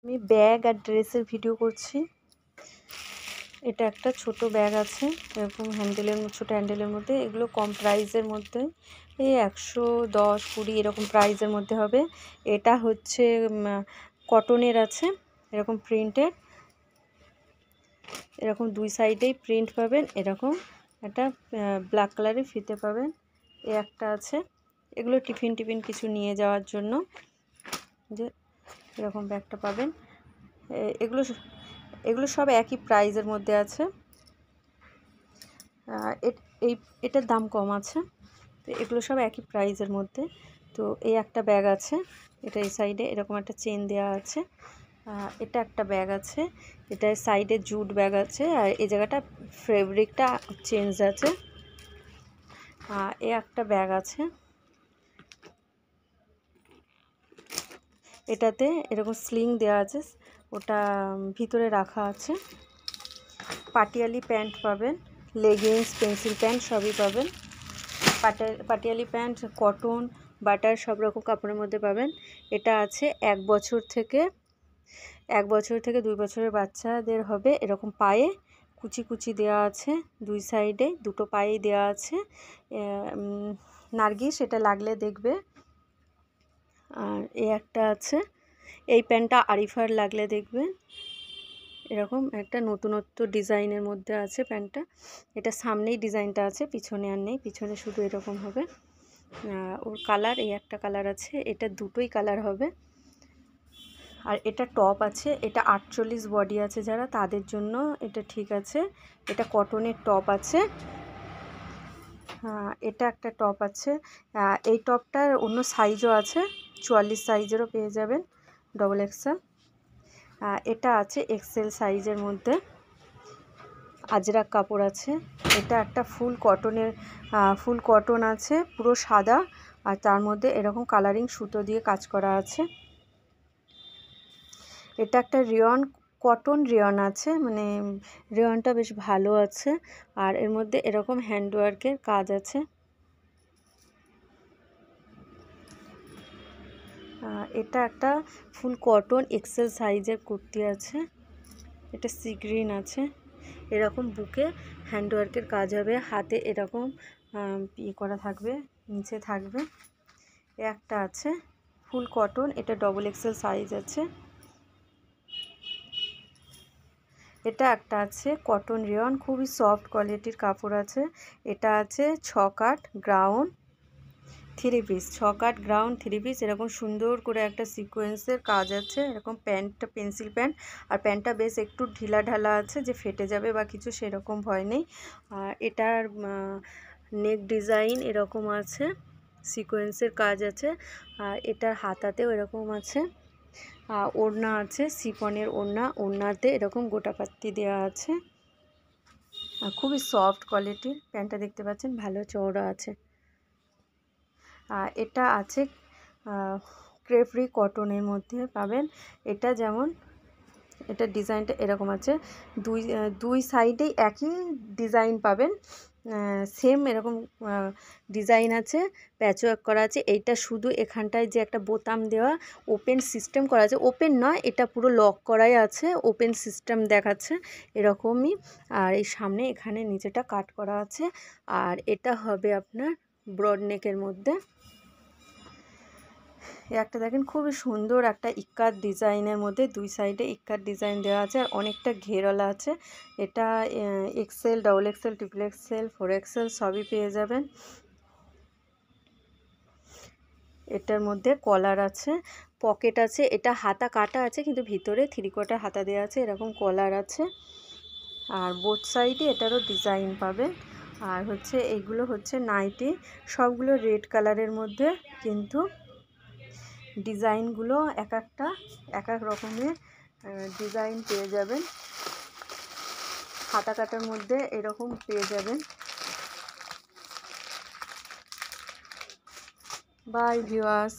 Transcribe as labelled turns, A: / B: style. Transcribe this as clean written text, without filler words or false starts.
A: আমি ব্যাগ আর ড্রেসের ভিডিও করছি। এটা একটা ছোট ব্যাগ আছে এরকম ছোট হ্যান্ডেলের মধ্যে। এগুলো কম প্রাইসের মধ্যে, এই 110-20 এরকম প্রাইসের মধ্যে হবে। এটা হচ্ছে কটনের আছে, এরকম প্রিন্টের, এরকম দুই সাইডেই প্রিন্ট পাবেন। এরকম একটা ব্ল্যাক কালারের ফিতে পাবেন। এই একটা আছে, এগুলো টিফিন কিছু নিয়ে যাওয়ার জন্য যে এরকম ব্যাগটা পাবেন। এগুলো সব একই প্রাইজের মধ্যে আছে। এটার দাম কম আছে, তো এগুলো সব একই প্রাইজের মধ্যে। তো এই একটা ব্যাগ আছে, এটা এই সাইডে এরকম একটা চেন দেওয়া আছে। এটা একটা ব্যাগ আছে, এটার সাইডে জুট ব্যাগ আছে, আর এই জায়গাটা ফেব্রিকটা চেঞ্জ আছে। এই একটা ব্যাগ আছে, এটাতে এরকম স্লিং দেওয়া আছে, ওটা ভিতরে রাখা আছে। পাটিয়ালি প্যান্ট পাবেন, লেগিংস, পেন্সিল প্যান্ট সবই পাবেন। পাটিয়ালি প্যান্ট, কটন, বাটার সব রকম কাপড়ের মধ্যে পাবেন। এটা আছে 1 বছর থেকে 2 বছরের বাচ্চাদের হবে। এরকম পায়ে কুচি দেওয়া আছে, দুই সাইডে দুটো পায়ে দেওয়া আছে নার্গিস, এটা লাগলে দেখবে। আর এই একটা আছে, এই প্যান্টটা আরিফার লাগলে দেখবেন। এরকম একটা নতুনত্ব ডিজাইনের মধ্যে আছে প্যান্টটা। এটা সামনেই ডিজাইনটা আছে, পিছনে আর নেই, পিছনে শুধু এরকম হবে। ওর কালার, এই একটা কালার আছে, এটা দুটোই কালার হবে। আর এটা টপ আছে, এটা 48 বডি আছে যারা, তাদের জন্য এটা ঠিক আছে। এটা কটনের টপ আছে। এটা একটা টপ আছে, এই টপটার অন্য সাইজও আছে, 44 সাইজেরও পেয়ে যাবেন, XXL। এটা আছে XL সাইজের মধ্যে, আজরাক কাপড় আছে। এটা একটা ফুল কটন আছে, পুরো সাদা, আর তার মধ্যে এরকম কালারিং সুতো দিয়ে কাজ করা আছে। এটা একটা কটন রেয়ন আছে, মানে রেয়নটা বেশ ভালো আছে, আর এর মধ্যে এরকম হ্যান্ডওয়ার্কের কাজ আছে। এটা একটা ফুল কটন XL সাইজের কুর্তি আছে, এটা সি গ্রিন আছে। এরকম বুকে হ্যান্ডওয়ার্কের কাজ হবে, হাতে এরকম করা থাকবে, নিচে থাকবে। একটা আছে ফুল কটন, এটা XXL সাইজ আছে। এটা একটা আছে কটন রেয়ন, খুবই সফট কোয়ালিটির কাপড় আছে। এটা আছে 6 কাট গ্রাউন্ড 3 পিস, 6 কাট গ্রাউন্ড 3 পিস, এরকম সুন্দর করে একটা সিকোয়েন্সের কাজ আছে। এরকম প্যান্টটা পেন্সিল প্যান্ট, আর প্যান্টটা বেশ একটু ঢিলা ঢালা আছে, যে ফেটে যাবে বা কিছু সেরকম ভয় নেই। আর এটার নেক ডিজাইন এরকম আছে, সিকোয়েন্সের কাজ আছে। আর এটার হাতাতেও এরকম আছে। ওড়না আছে, শিফনের ওড়নাতে এরকম গোটাপাত্তি দেওয়া আছে। খুবই সফট কোয়ালিটির প্যান্টটা, দেখতে পাচ্ছেন ভালো চওড়া আছে। এটা আছে ক্রেপরি কটনের মধ্যে পাবেন। এটা যেমন, এটা ডিজাইনটা এরকম আছে, দুই সাইডেই একই ডিজাইন পাবেন, সেম এরকম ডিজাইন আছে, প্যাচওয়ার্ক করা আছে। এইটা শুধু এখানটায় যে একটা বোতাম দেওয়া, ওপেন সিস্টেম করা আছে, ওপেন নয়, এটা পুরো লক করাই আছে, ওপেন সিস্টেম দেখাচ্ছে এরকমই। আর এই সামনে এখানে নিচেটা কাট করা আছে। আর এটা হবে আপনার ব্রড নেকের মধ্যে। একটা দেখেন খুবই সুন্দর একটা ইক্কাত ডিজাইনের মধ্যে, দুই সাইডে ইক্কাত ডিজাইন দেওয়া আছে, আর অনেকটা ঘেরওয়ালা আছে। এটা XL, XXL, XXL, 4XL সবই পেয়ে যাবেন। এটার মধ্যে কলার আছে, পকেট আছে, এটা হাতা কাটা আছে কিন্তু ভিতরে 3/4 হাতা দেওয়া আছে, এরকম কলার আছে। আর বোথ সাইডে এটারও ডিজাইন পাবে। আর হচ্ছে এগুলো হচ্ছে নাইটি, সবগুলো রেড কালারের মধ্যে, কিন্তু ডিজাইনগুলো এক এক রকমের ডিজাইন পেয়ে যাবেন। হাতা কাটার মধ্যে এরকম পেয়ে যাবেন। Bye viewers.